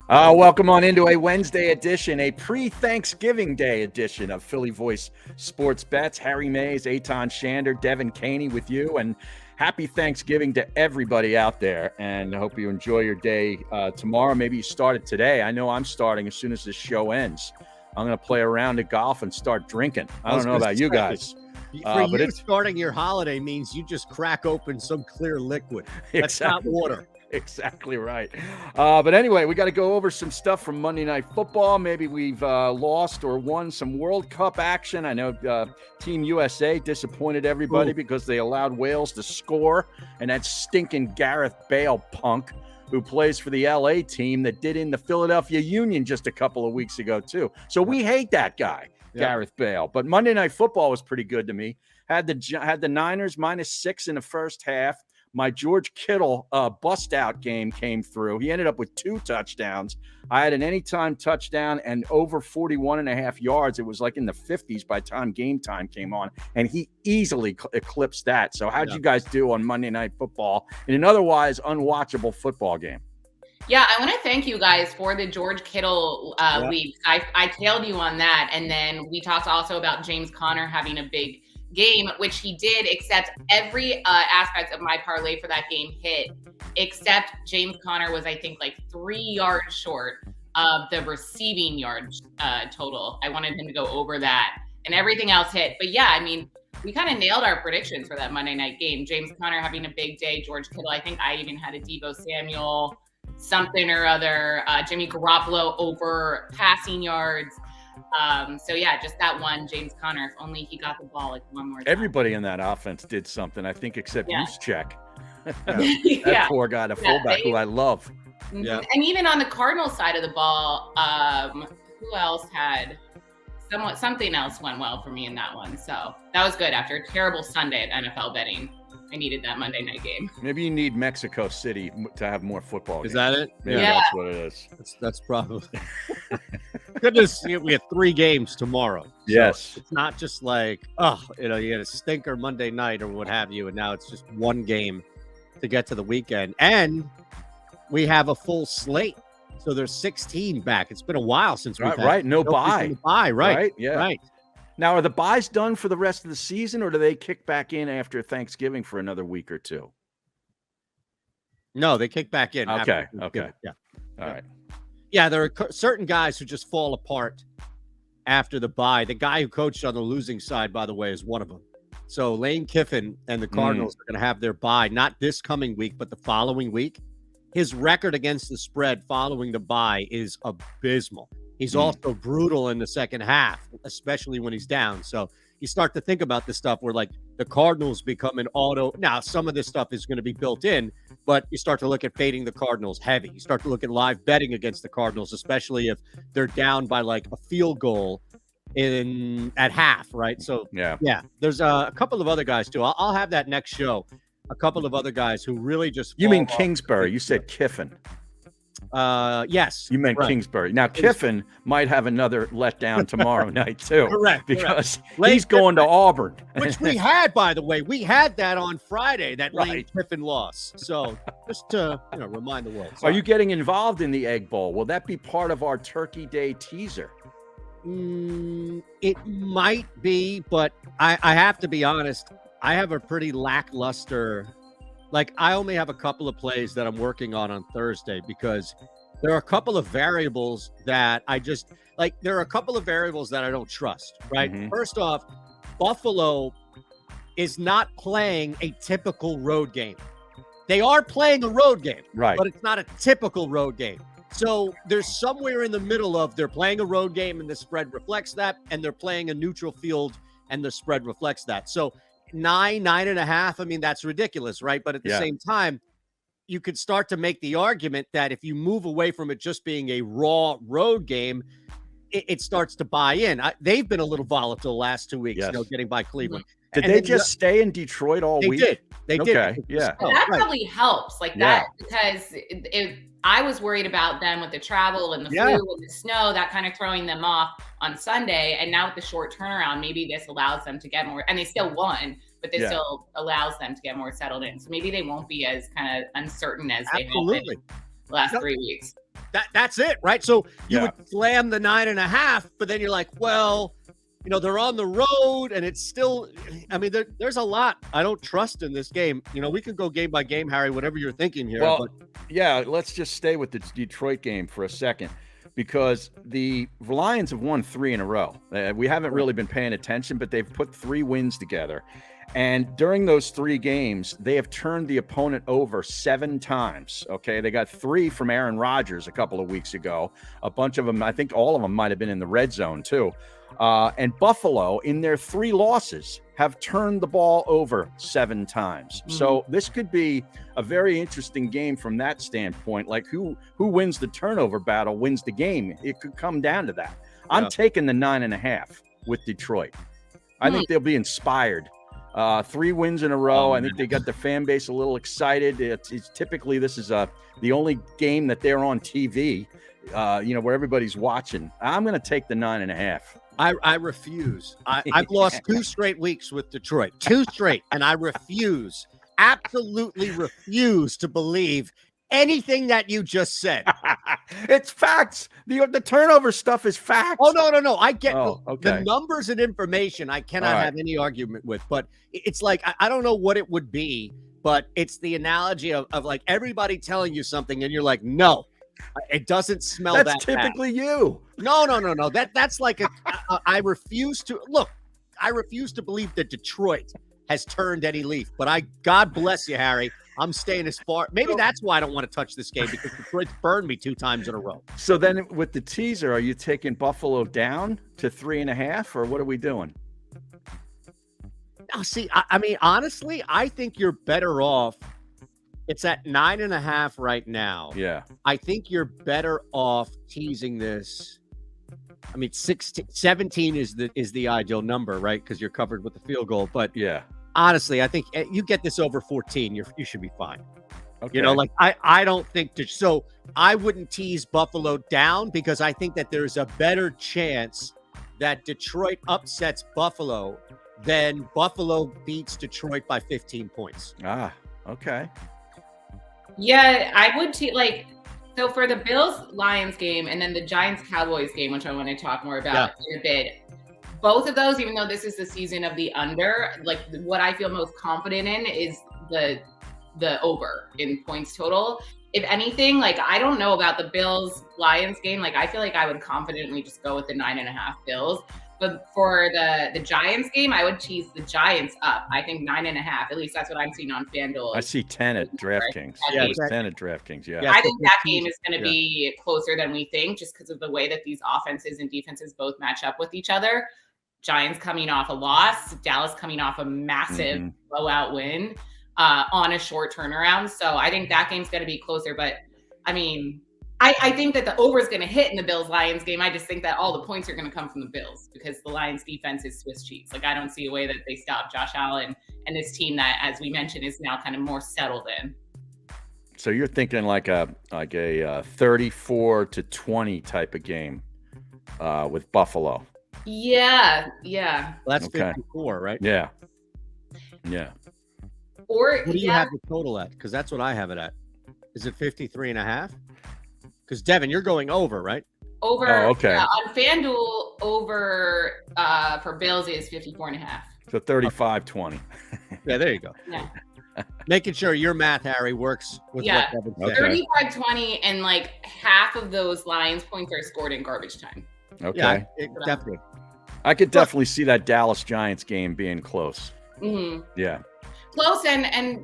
Welcome on into a Wednesday edition, a pre-Thanksgiving Day edition of Philly Voice Sports Bets. Harry Mays, Eitan Shander, Devin Caney with you, and happy Thanksgiving to everybody out there. And I hope you enjoy your day tomorrow. Maybe you start it today. I know I'm starting as soon as this show ends. I'm going to play a round of golf and start drinking. I don't know about you guys. For you, starting your holiday means you just crack open some clear liquid. That's not water. Exactly right. But anyway, we got to go over some stuff from Monday Night Football. Maybe we've lost or won some World Cup action. I know Team USA disappointed everybody because they allowed Wales to score. And that stinking Gareth Bale punk who plays for the LA team that did in the Philadelphia Union just a couple of weeks ago, too. So we hate that guy, Gareth Bale. But Monday Night Football was pretty good to me. Had the Niners -6 in the first half. My George Kittle bust-out game came through. He ended up with 2 touchdowns. I had an anytime touchdown and over 41.5 yards. It was like in the 50s by the time game time came on, and he easily eclipsed that. So how'd you guys do on Monday Night Football in an otherwise unwatchable football game? Yeah, I want to thank you guys for the George Kittle week. I tailed you on that, and then we talked also about James Conner having a big game, which he did, except every aspect of my parlay for that game hit, except James Conner was, I think, like 3 yards short of the receiving yards total. I wanted him to go over that, and everything else hit. But yeah, I mean, we kind of nailed our predictions for that Monday night game. James Conner having a big day, George Kittle. I think I even had a Deebo Samuel something or other, Jimmy Garoppolo over passing yards. So yeah, just that one, James Conner, if only he got the ball like one more time. Everybody in that offense did something, I think, except Juszczyk. That poor guy, the fullback who I love. Yeah. And even on the Cardinals side of the ball, who else had something else went well for me in that one. So that was good after a terrible Sunday at NFL betting. I needed that Monday night game. Maybe you need Mexico City to have more football games. Is that it? Maybe that's what it is. That's probably. Goodness, we have 3 games tomorrow. So yes. It's not just like, you had a stinker Monday night or what have you, and now it's just one game to get to the weekend. And we have a full slate. So there's 16 back. It's been a while since we've had no bye. Right. Yeah. Right. Now, are the buys done for the rest of the season, or do they kick back in after Thanksgiving for another week or 2? No, they kick back in. Okay. Yeah. All right. Yeah, there are certain guys who just fall apart after the bye. The guy who coached on the losing side, by the way, is one of them. So Lane Kiffin and the Cardinals are going to have their bye, not this coming week, but the following week. His record against the spread following the bye is abysmal. He's also brutal in the second half, especially when he's down. So you start to think about this stuff where, like, the Cardinals become an auto. Now, some of this stuff is going to be built in, but you start to look at fading the Cardinals heavy. You start to look at live betting against the Cardinals, especially if they're down by like a field goal at half, right? So, yeah, there's a couple of other guys, too. I'll have that next show. A couple of other guys who really just. You mean Kingsbury? You said Kiffin. Yes. You meant Kingsbury. Now, Kiffin might have another letdown tomorall night, too. Correct. Because he's going to Auburn. Which we had, by the way. We had that on Friday, that Lane Kiffin loss. So, just to remind the world. Are you getting involved in the Egg Bowl? Will that be part of our Turkey Day teaser? It might be, but I have to be honest. I have a pretty lackluster. Like, I only have a couple of plays that I'm working on Thursday because there are a couple of variables that I just like. There are a couple of variables that I don't trust, right? Mm-hmm. First off, Buffalo is not playing a typical road game. They are playing a road game, right? But it's not a typical road game. So there's somewhere in the middle of they're playing a road game and the spread reflects that, and they're playing a neutral field and the spread reflects that. So 9.5. I mean, that's ridiculous, right? But at the same time, you could start to make the argument that if you move away from it just being a raw road game, it starts to buy in. They've been a little volatile the last 2 weeks, getting by Cleveland. Did they just stay in Detroit all week? They did. Okay, yeah. That probably helps, that, because I was worried about them with the travel and the flu and the snow, that kind of throwing them off on Sunday. And now with the short turnaround, maybe this allows them to get more, and they still won, but this still allows them to get more settled in. So maybe they won't be as kind of uncertain as they have been. last 3 weeks. That's it, right? So you Yeah. would slam the 9.5, but then you're like, well, they're on the road, and it's still. I mean, there's a lot I don't trust in this game. We could go game by game, Harry. Whatever you're thinking here. Well, yeah, let's just stay with the Detroit game for a second, because the Lions have won 3 in a row. We haven't really been paying attention, but they've put 3 wins together. And during those 3 games, they have turned the opponent over 7 times. Okay. They got 3 from Aaron Rodgers a couple of weeks ago. A bunch of them, I think all of them might have been in the red zone too. And Buffalo, in their 3 losses, have turned the ball over 7 times. Mm-hmm. So this could be a very interesting game from that standpoint. Like who wins the turnover battle wins the game. It could come down to that. I'm taking the 9.5 with Detroit. I think they'll be inspired. 3 wins in a row. I think they got the fan base a little excited. It's typically this is the only game that they're on TV, where everybody's watching. I'm going to take the 9.5. I refuse. I've lost 2 straight weeks with Detroit, 2 straight, and I refuse, absolutely refuse to believe anything that you just said. It's facts. The turnover stuff is facts. Oh, no. I get okay. The numbers and information I cannot have any argument with, but it's like, I don't know what it would be, but it's the analogy of like everybody telling you something and you're like, no, it doesn't smell that bad. That's typically you. No. That's like I refuse to believe that Detroit has turned any leaf, but God bless you, Harry. I'm staying as far. Maybe that's why I don't want to touch this game, because Detroit's burned me 2 times in a row. So then with the teaser, are you taking Buffalo down to 3.5, or what are we doing? Now, see, I mean, honestly, I think you're better off. It's at 9.5 right now. Yeah. I think you're better off teasing this. I mean, 17 is the ideal number, right? Because you're covered with the field goal. But yeah. Honestly, I think you get this over 14, you should be fine. Okay. I don't think so. I wouldn't tease Buffalo down, because I think that there's a better chance that Detroit upsets Buffalo than Buffalo beats Detroit by 15 points. Okay. Yeah, I would so for the Bills-Lions game and then the Giants-Cowboys game, which I want to talk more about in a bit. Both of those, even though this is the season of the under, like what I feel most confident in is the over in points total. If anything, like I don't know about the Bills-Lions game. Like I feel like I would confidently just go with the 9.5 Bills. But for the Giants game, I would tease the Giants up. I think 9.5. At least that's what I'm seeing on FanDuel. I see 10 at DraftKings. Yeah, 10 at DraftKings. Yeah. I think that game is going to be closer than we think, just because of the way that these offenses and defenses both match up with each other. Giants coming off a loss, Dallas coming off a massive blowout win on a short turnaround. So I think that game's going to be closer. But I mean, I think that the over is going to hit in the Bills-Lions game. I just think that all the points are going to come from the Bills, because the Lions defense is Swiss cheese. Like I don't see a way that they stop Josh Allen and this team that, as we mentioned, is now kind of more settled in. So you're thinking like a 34-20 type of game with Buffalo. Yeah. Well, that's 54, right? Yeah. Or what do you have the total at? Because that's what I have it at. Is it 53.5? Because Devin, you're going over, right? Over. Oh, okay. On FanDuel, over for Bills is 54.5. So 35-20. Yeah, there you go. Yeah. Making sure your math, Harry, works with what Devin said. Okay. 35-20, and like half of those Lions points are scored in garbage time. Okay. Yeah, definitely. I could definitely see that Dallas Giants game being close. Mm-hmm. Yeah. Close and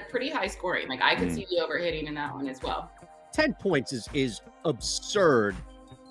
pretty high scoring. Like I could see the over hitting in that one as well. 10 points is absurd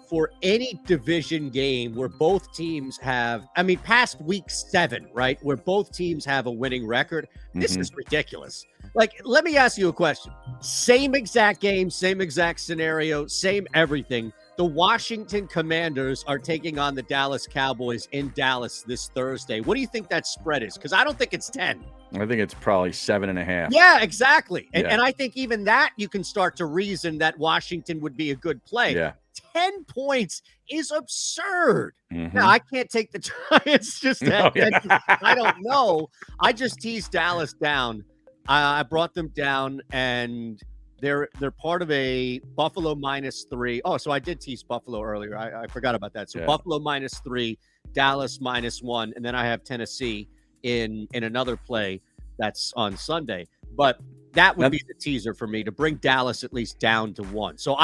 for any division game where both teams have, past week 7, right? Where both teams have a winning record. This is ridiculous. Like, let me ask you a question. Same exact game, same exact scenario, same everything. The Washington Commanders are taking on the Dallas Cowboys in Dallas this Thursday. What do you think that spread is? Because I don't think it's 10. I think it's probably 7.5. Yeah, exactly. And I think even that you can start to reason that Washington would be a good play. Yeah. 10 points is absurd. Mm-hmm. Now, I can't take the Giants just I don't know. I just teased Dallas down. I brought them down, and They're part of a Buffalo -3. Oh, so I did tease Buffalo earlier. I forgot about that. So Buffalo -3, Dallas -1, and then I have Tennessee in another play that's on Sunday. But that would be the teaser for me to bring Dallas at least down to 1. So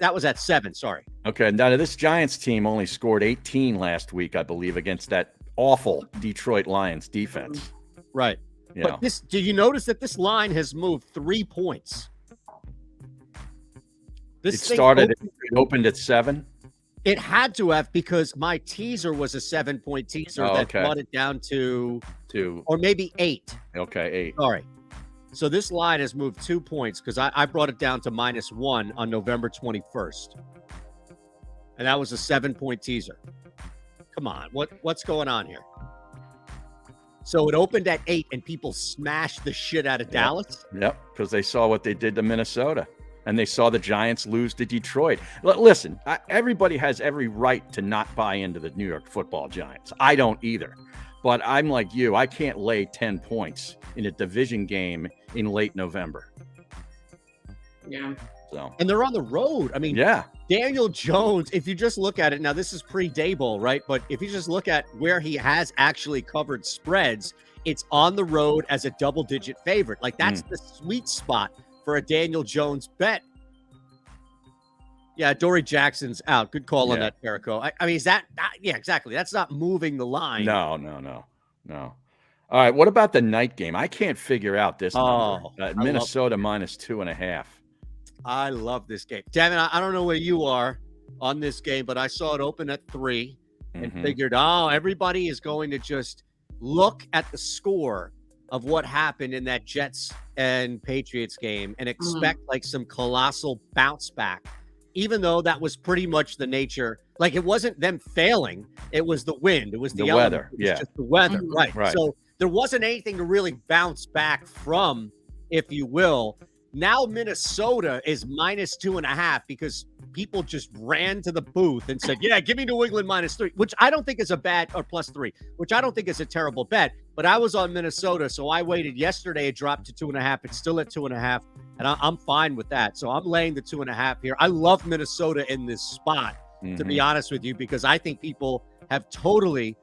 that was at 7. Sorry. Okay. Now this Giants team only scored 18 last week, I believe, against that awful Detroit Lions defense. Right. But did you notice that this line has moved 3 points? It opened at 7. It had to have, because my teaser was a 7-point teaser that brought it down to 2 or maybe 8. Okay, 8. Sorry. So this line has moved 2 points because I brought it down to -1 on November 21st. And that was a 7-point teaser. Come on. What's going on here? So it opened at 8 and people smashed the shit out of Dallas? Yep, because they saw what they did to Minnesota. And they saw the Giants lose to Detroit. Listen, everybody has every right to not buy into the New York Football Giants. I don't either. But I'm like you. I can't lay 10 points in a division game in late November. Yeah. So. And they're on the road. I mean, Daniel Jones, if you just look at it, now this is pre-Daboll, right? But if you just look at where he has actually covered spreads, it's on the road as a double-digit favorite. Like, that's the sweet spot for a Daniel Jones bet. Yeah, Dory Jackson's out. Good call on that, Perico. I mean, is that yeah, exactly. That's not moving the line. No. All right, what about the night game? I can't figure out this number. Minnesota -2.5. I love this game. Damn it, I don't know where you are on this game, but I saw it open at 3 and figured, everybody is going to just look at the score of what happened in that Jets and Patriots game and expect like some colossal bounce back, even though that was pretty much the nature. Like, it wasn't them failing. It was the wind. It was the weather. It was just the weather. Right. So there wasn't anything to really bounce back from, if you will. Now Minnesota is -2.5 because people just ran to the booth and said, give me New England -3, which I don't think is a bad, or +3, which I don't think is a terrible bet. But I was on Minnesota, so I waited. Yesterday, it dropped to 2.5. It's still at 2.5, and I'm fine with that. So I'm laying the 2.5 here. I love Minnesota in this spot, to be honest with you, because I think people have totally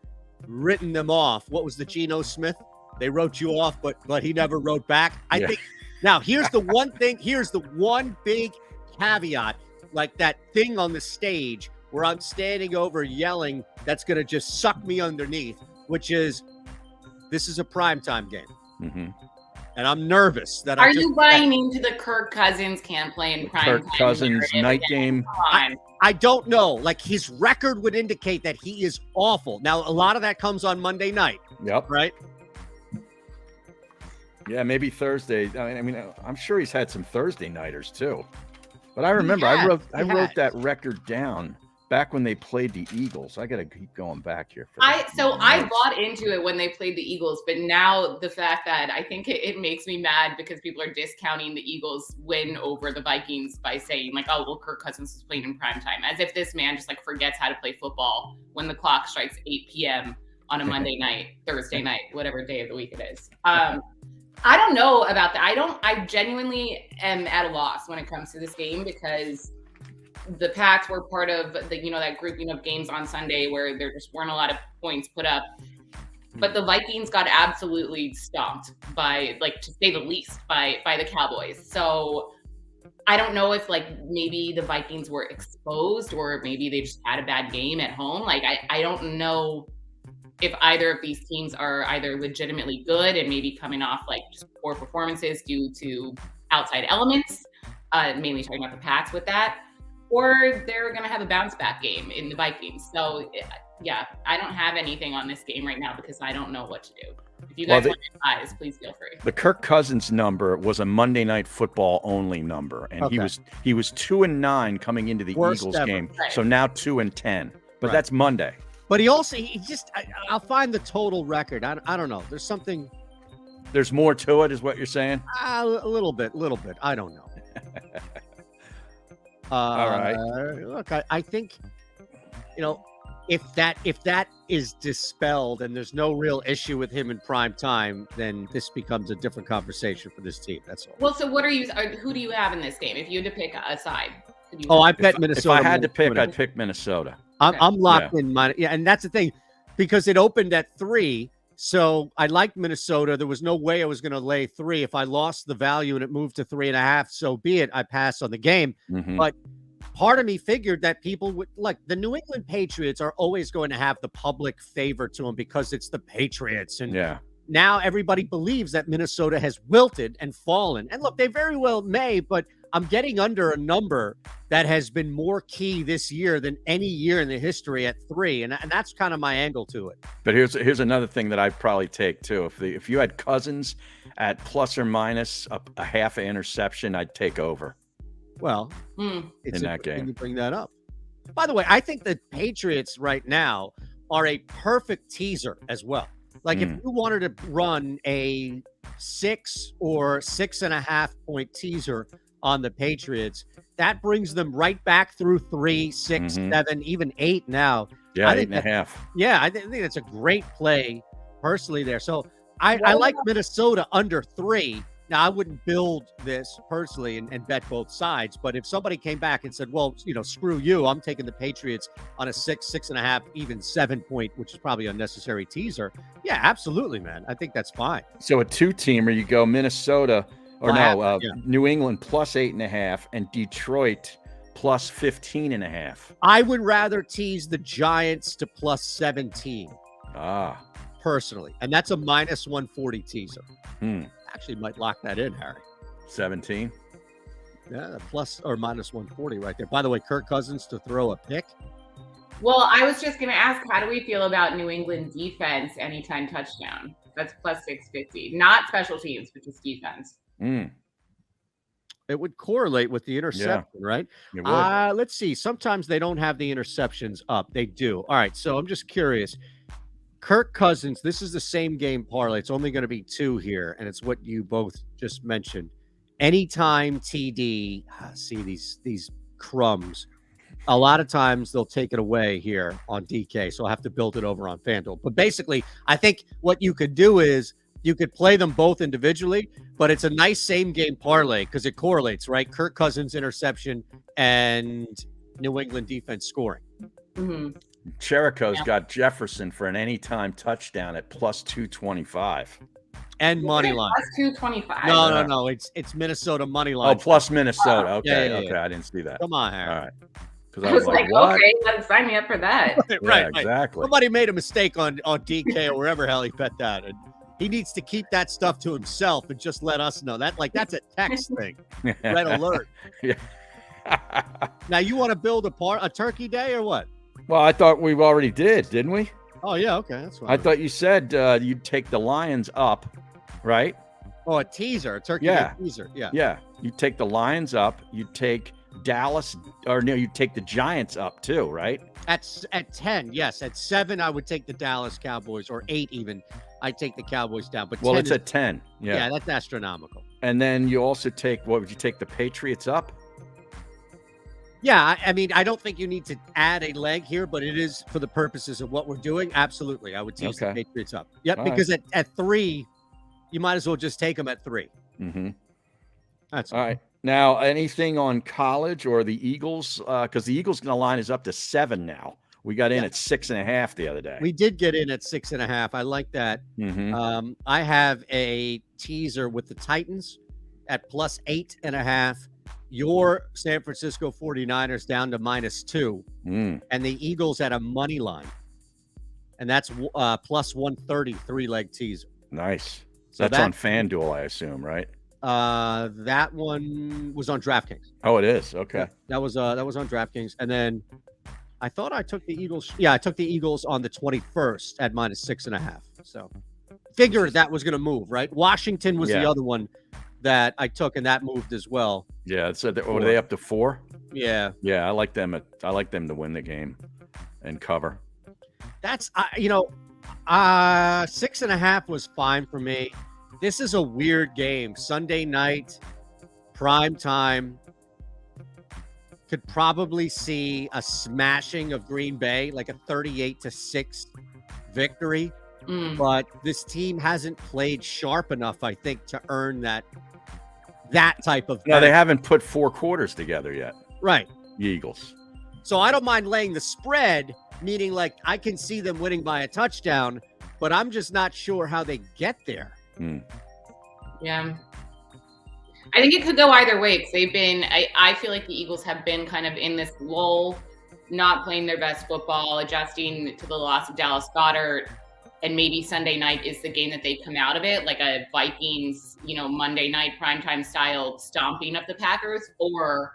written them off. What was the Geno Smith? They wrote you off, but he never wrote back. I think. Now, here's the one thing. Here's the one big caveat, like that thing on the stage where I'm standing over yelling that's going to just suck me underneath, which is, this is a primetime game. And I'm nervous that Are you buying into the Kirk Cousins can't play in primetime? Kirk Cousins night game. I don't know. Like, his record would indicate that he is awful. Now, a lot of that comes on Monday night. Yep. Right? Yeah, maybe Thursday. I mean, I'm sure he's had some Thursday nighters too. But I remember I wrote that record down back when they played the Eagles. I got to keep going back here. I bought into it when they played the Eagles, but now the fact that I think it makes me mad because people are discounting the Eagles win over the Vikings by saying like, oh, well, Kirk Cousins is playing in primetime, as if this man just like forgets how to play football when the clock strikes 8 p.m. on a Monday night, Thursday night, whatever day of the week it is. I don't know about that. I genuinely am at a loss when it comes to this game because the Pats were part of the, that grouping of games on Sunday where there just weren't a lot of points put up. But the Vikings got absolutely stomped by, like, to say the least, by the Cowboys. So I don't know if like maybe the Vikings were exposed or maybe they just had a bad game at home. Like, I don't know if either of these teams are either legitimately good and maybe coming off like just poor performances due to outside elements, mainly talking about the Pats with that, or they're going to have a bounce back game in the Vikings. So yeah, I don't have anything on this game right now because I don't know what to do. If you guys want advice, please feel free. The Kirk Cousins number was a Monday Night Football only number, and he was 2-9 coming into the Eagles game. Right. So now 2-10, but that's Monday. But I'll find the total record. I don't know. There's something. There's more to it, is what you're saying? A little bit. I don't know. All right. Look, I think, if that is dispelled and there's no real issue with him in prime time, then this becomes a different conversation for this team. That's all. Well, so who do you have in this game? If you had to pick a side. I bet Minnesota. If I had to pick, I'd pick Minnesota. I'm locked in mine. Yeah, and that's the thing, because it opened at 3. So I liked Minnesota. There was no way I was going to lay 3. If I lost the value and it moved to 3.5, so be it. I passed on the game. Mm-hmm. But part of me figured that people would like the New England Patriots are always going to have the public favor to them because it's the Patriots. And now everybody believes that Minnesota has wilted and fallen. And look, they very well may, but I'm getting under a number that has been more key this year than any year in the history at 3. And that's kind of my angle to it. But here's another thing that I'd probably take too. If you had Cousins at plus or minus a half an interception, I'd take over. Well, in that game. You bring that up. By the way, I think the Patriots right now are a perfect teaser as well. Like if you wanted to run a 6 or 6.5 point teaser on the Patriots, that brings them right back through 3, 6, 7, even 8 now. Yeah, 8.5. Yeah, I think that's a great play personally there. So I like Minnesota under 3. Now, I wouldn't build this personally and bet both sides, but if somebody came back and said, well, screw you, I'm taking the Patriots on a 6, 6.5, even 7 point, which is probably unnecessary teaser. Yeah, absolutely, man. I think that's fine. So a 2-teamer, you go Minnesota New England plus 8.5 and Detroit plus 15.5. I would rather tease the Giants to plus 17. Personally. And that's a minus 140 teaser. Actually might lock that in, Harry. 17. Yeah, plus or minus 140 right there. By the way, Kirk Cousins to throw a pick. Well, I was just going to ask, how do we feel about New England defense anytime touchdown? That's plus 650. Not special teams, but just defense. It would correlate with the interception, right? It would. Let's see. Sometimes they don't have the interceptions up. They do. All right. So I'm just curious. Kirk Cousins, this is the same game parlay. It's only going to be 2 here, and it's what you both just mentioned. Anytime TD, see these crumbs. A lot of times they'll take it away here on DK, so I'll have to build it over on FanDuel. But basically, I think what you could do is you could play them both individually, but it's a nice same game parlay because it correlates, right? Kirk Cousins interception and New England defense scoring. Cherico's got Jefferson for an anytime touchdown at plus 225. And money line. Plus 225. No. It's Minnesota money line. Oh, plus Minnesota. Okay. Yeah. Okay. I didn't see that. Come on, Harry. All right. Because I was like, what? Okay, let's sign me up for that. right. Exactly. Somebody made a mistake on DK or wherever hell he bet that. And he needs to keep that stuff to himself and just let us know. That's a text thing. Red alert. Yeah. Now, you want to build a turkey day or what? Well, I thought we already did, didn't we? Oh, yeah. Okay. That's fine. I thought you said you'd take the Lions up, right? Oh, a teaser, a turkey day teaser. Yeah. Yeah. You take the Lions up. You take Dallas, or no, you take the Giants up too, right? At 10, yes. At 7, I would take the Dallas Cowboys, or 8 even. I'd take the Cowboys down. But well, it's at 10. Yeah, that's astronomical. And then you also take, what would you take, the Patriots up? Yeah, I mean, I don't think you need to add a leg here, but it is for the purposes of what we're doing. Absolutely. I would tease the Patriots up. Yep, all because right. at 3, you might as well just take them at 3. That's all right. Now, anything on college or the Eagles? Because the Eagles' line is up to 7 now. We got in at 6.5 the other day. We did get in at 6.5. I like that. I have a teaser with the Titans at plus 8.5. Your San Francisco 49ers down to -2. And the Eagles at a money line. And that's plus 130, 3-leg teaser. Nice. So that's on FanDuel, I assume, right? That one was on DraftKings. Oh, it is. Okay. Yeah, that was on DraftKings. And then I thought I took the Eagles. Yeah, I took the Eagles on the 21st at -6.5. So figured that was going to move, right? Washington was the other one that I took, and that moved as well. Yeah. So were they up to 4? Yeah. Yeah. I like them to win the game and cover. That's 6.5 was fine for me. This is a weird game. Sunday night, prime time. could probably see a smashing of Green Bay, like a 38-6 victory. But this team hasn't played sharp enough, I think, to earn that type of. No, they haven't put 4 quarters together yet. Right. The Eagles. So I don't mind laying the spread, meaning like I can see them winning by a touchdown, but I'm just not sure how they get there. Yeah. I think it could go either way because they've been, I feel like the Eagles have been kind of in this lull, not playing their best football, adjusting to the loss of Dallas Goedert. And maybe Sunday night is the game that they come out of it, like a Vikings, Monday night primetime style stomping of the Packers, or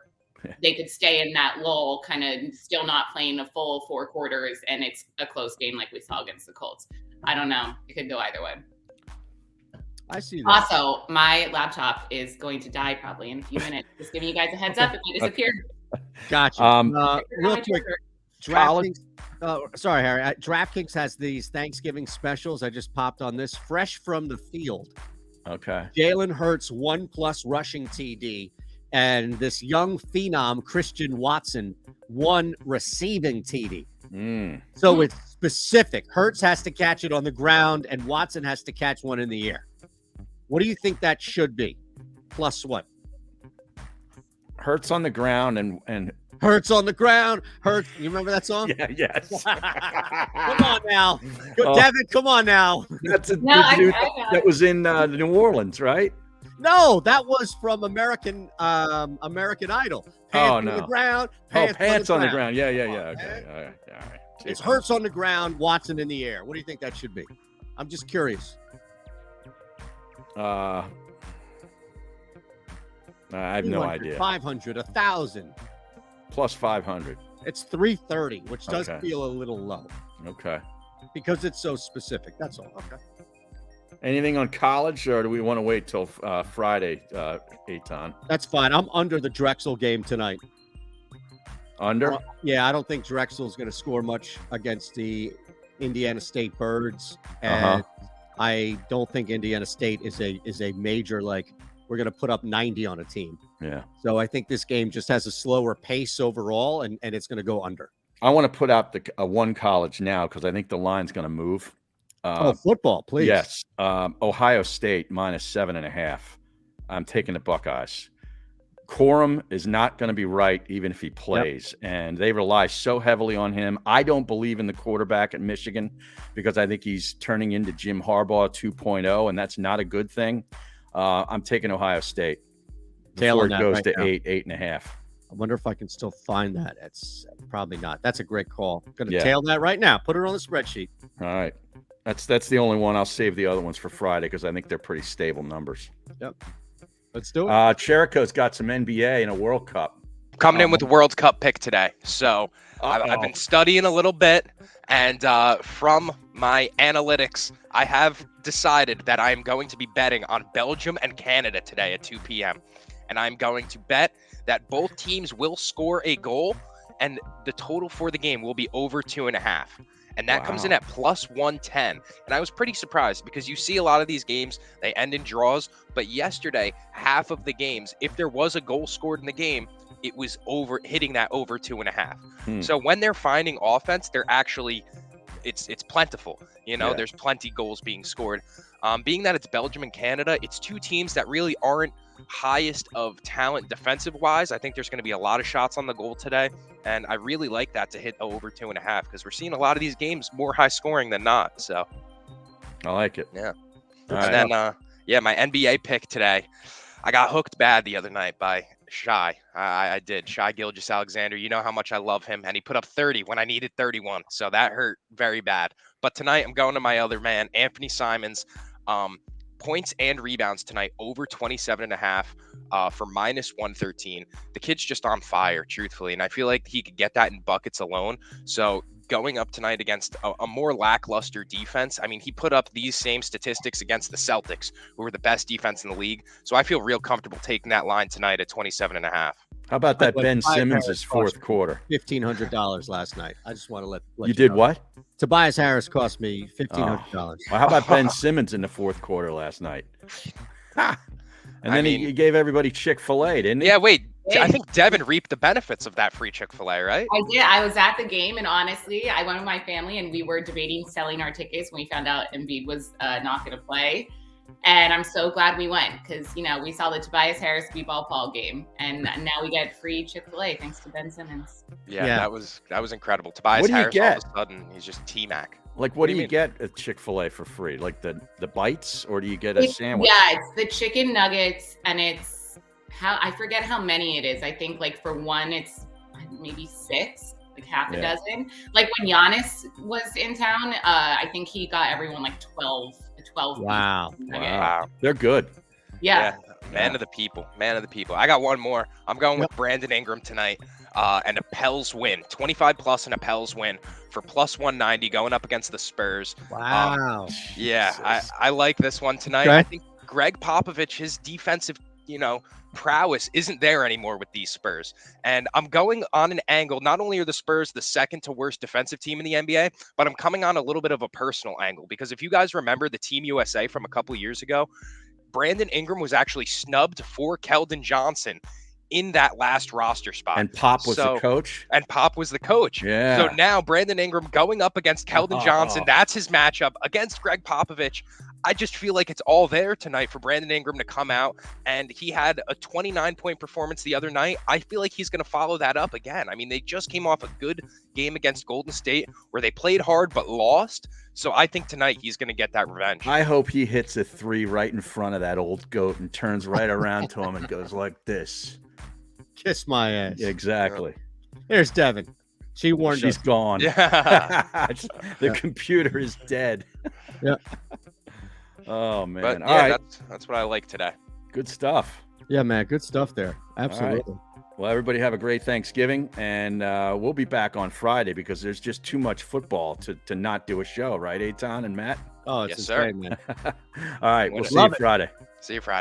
they could stay in that lull, kind of still not playing a full 4 quarters, and it's a close game like we saw against the Colts. I don't know. It could go either way. I see that. Also, my laptop is going to die probably in a few minutes. Just giving you guys a heads up if I disappear. Gotcha. Real quick, DraftKings. Sorry, Harry. DraftKings has these Thanksgiving specials. I just popped on this. Fresh from the field. Okay. Jalen Hurts 1+ rushing TD, and this young phenom Christian Watson 1 receiving TD. So it's specific. Hurts has to catch it on the ground, and Watson has to catch one in the air. What do you think that should be? Plus what? Hurts on the ground and Hurts on the ground. Hurts. You remember that song? Yeah, yes. Come on now. Devin, come on now. That's that was in New Orleans, right? No, that was from American Idol. Pants on the ground. Pants on the ground. Yeah. Okay. All right. It's Hurts on the ground, Watson in the air. What do you think that should be? I'm just curious. I have no idea. 500, 1,000. Plus 500. It's 330, which does feel a little low. Okay. Because it's so specific. That's all. Okay. Anything on college, or do we want to wait till Friday, Eitan? That's fine. I'm under the Drexel game tonight. Under? Yeah, I don't think Drexel's going to score much against the Indiana State Birds, and I don't think Indiana State is a major, like, we're going to put up 90 on a team. Yeah. So I think this game just has a slower pace overall, and it's going to go under. I want to put out one college now because I think the line's going to move. Football, please. Yes. Ohio State -7.5. I'm taking the Buckeyes. Corum is not going to be right even if he plays, and they rely so heavily on him. I don't believe in the quarterback at Michigan because I think he's turning into Jim Harbaugh 2.0, and that's not a good thing. I'm taking Ohio State before it goes to 8.5. I wonder if I can still find that. It's probably not. That's a great call. Going to tail that right now. Put it on the spreadsheet. All right. That's the only one. I'll save the other ones for Friday because I think they're pretty stable numbers. Yep. Let's do it. Cherico's got some NBA and a World Cup. Coming in with the World Cup pick today. So I've been studying a little bit, and from my analytics, I have decided that I am going to be betting on Belgium and Canada today at 2 p.m. And I'm going to bet that both teams will score a goal, and the total for the game will be over 2.5. And that comes in at plus 110. And I was pretty surprised because you see a lot of these games, they end in draws. But yesterday, half of the games, if there was a goal scored in the game, it was hitting that over 2.5. So when they're finding offense, they're actually, it's plentiful. There's plenty goals being scored. Being that it's Belgium and Canada, it's two teams that really aren't highest of talent defensive wise. I think there's going to be a lot of shots on the goal today, and I really like that to hit over 2.5 because we're seeing a lot of these games more high scoring than not. So I like it. Yeah. And then my NBA pick today, I got hooked bad the other night by Shai. I did. Shai Gilgeous-Alexander. You know how much I love him, and he put up 30 when I needed 31, so that hurt very bad. But tonight I'm going to my other man, Anthony Simons. Points and rebounds tonight over 27.5 for -113. The kid's just on fire, truthfully, and I feel like he could get that in buckets alone. So going up tonight against a more lackluster defense, I mean, he put up these same statistics against the Celtics, who were the best defense in the league. So I feel real comfortable taking that line tonight at 27.5. How about that Ben Simmons' fourth quarter? $1,500 last night. I just want to let you did know. What? Tobias Harris cost me $1,500. Well, how about Ben Simmons in the fourth quarter last night? And then he gave everybody Chick-fil-A, didn't he? Yeah, wait. I think Devin reaped the benefits of that free Chick-fil-A, right? I did. I was at the game, and honestly, I went with my family, and we were debating selling our tickets when we found out Embiid was not going to play. And I'm so glad we went because, we saw the Tobias Harris B-ball Paul game, and now we get free Chick-fil-A thanks to Ben Simmons. Yeah. that was incredible. Tobias Harris, all of a sudden, he's just T-Mac. Like, what do you get at Chick-fil-A for free? Like the bites, or do you get a sandwich? Yeah, it's the chicken nuggets, and it's I forget how many it is. I think like for one, it's maybe 6, like half a dozen. Like when Giannis was in town, I think he got everyone like 12. Wow. They're good. Yeah. Man of the people. I got one more. I'm going with Brandon Ingram tonight. And a Pels win, 25 plus and a Pels win for plus 190 going up against the Spurs. Wow. I like this one tonight. Okay. I think Greg Popovich, his defensive, prowess isn't there anymore with these Spurs. And I'm going on an angle. Not only are the Spurs the second to worst defensive team in the NBA, but I'm coming on a little bit of a personal angle because if you guys remember the Team USA from a couple of years ago, Brandon Ingram was actually snubbed for Keldon Johnson in that last roster spot. And Pop was the coach? And Pop was the coach. Yeah. So now Brandon Ingram going up against Keldon Johnson. That's his matchup against Greg Popovich. I just feel like it's all there tonight for Brandon Ingram to come out. And he had a 29-point performance the other night. I feel like he's going to follow that up again. I mean, they just came off a good game against Golden State where they played hard but lost. So I think tonight he's going to get that revenge. I hope he hits a 3 right in front of that old goat and turns right around to him and goes like this. Kiss my ass. Exactly. There's Devin. She warned us. She's gone. Yeah. The computer is dead. Yeah. Oh, man. But all right. That's what I like today. Good stuff. Yeah, man. Good stuff there. Absolutely. Well, everybody have a great Thanksgiving, and we'll be back on Friday because there's just too much football to not do a show, right, Eitan and Matt? Oh, it's yes, sir. insane, man. All right. We'll see you Friday. See you Friday.